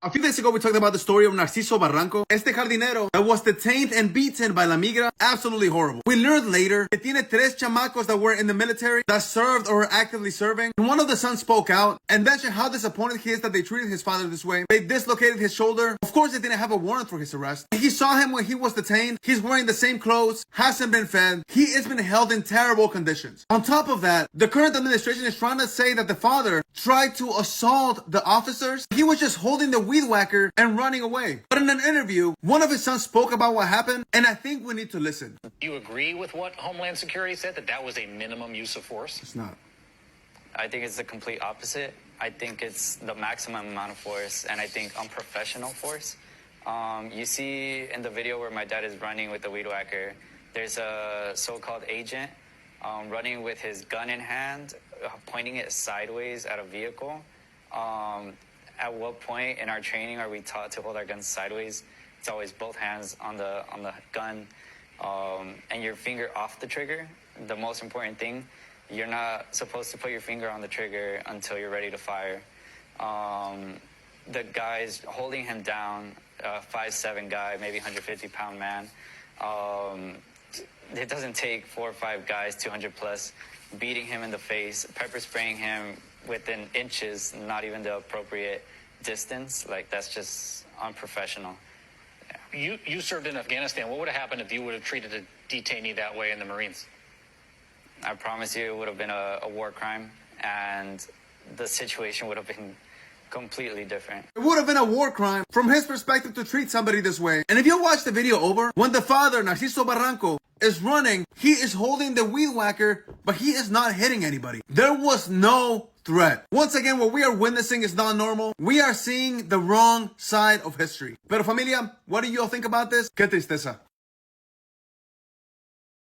A few days ago, we talked about the story of Narciso Barranco, este jardinero that was detained and beaten by lamigra. Absolutely horrible. We learned later that tiene tres chamacos that were in the military that served or were actively serving. And one of the sons spoke out and mentioned how disappointed he is that they treated his father this way. They dislocated his shoulder. Of course, they didn't have a warrant for his arrest. He saw him when he was detained. He's wearing the same clothes, hasn't been fed. He has been held in terrible conditions. On top of that, the current administration is trying to say that the father tried to assault the officers. He was just holding the weed whacker and running away. But in an interview, one of his sons spoke about what happened, and I think we need to listen. Do you agree with what Homeland Security said, that that was a minimum use of force? It's not. I think it's the complete opposite. I think it's the maximum amount of force, and I think unprofessional force. You see in the video where my dad is running with the weed whacker, there's a so-called agent running with his gun in hand, pointing it sideways at a vehicle. At what point in our training are we taught to hold our guns sideways? It's always both hands on the gun and your finger off the trigger. The most important thing, you're not supposed to put your finger on the trigger until you're ready to fire. The guy's holding him down, 5'7" guy, maybe 150-pound man. It doesn't take 4 or 5 guys, 200 plus, beating him in the face, pepper spraying him within inches, not even the appropriate distance. Like, that's just unprofessional. You served in Afghanistan. What would have happened if you would have treated a detainee that way in the Marines? I promise you it would have been a war crime, and the situation would have been completely different. It would have been a war crime from his perspective to treat somebody this way. And if you watch the video over, when the father, Narciso Barranco, is running, he is holding the weed whacker, but he is not hitting anybody. There was no threat. Once again, what we are witnessing is not normal. We are seeing the wrong side of history. Pero familia, what do you all think about this? Qué tristeza.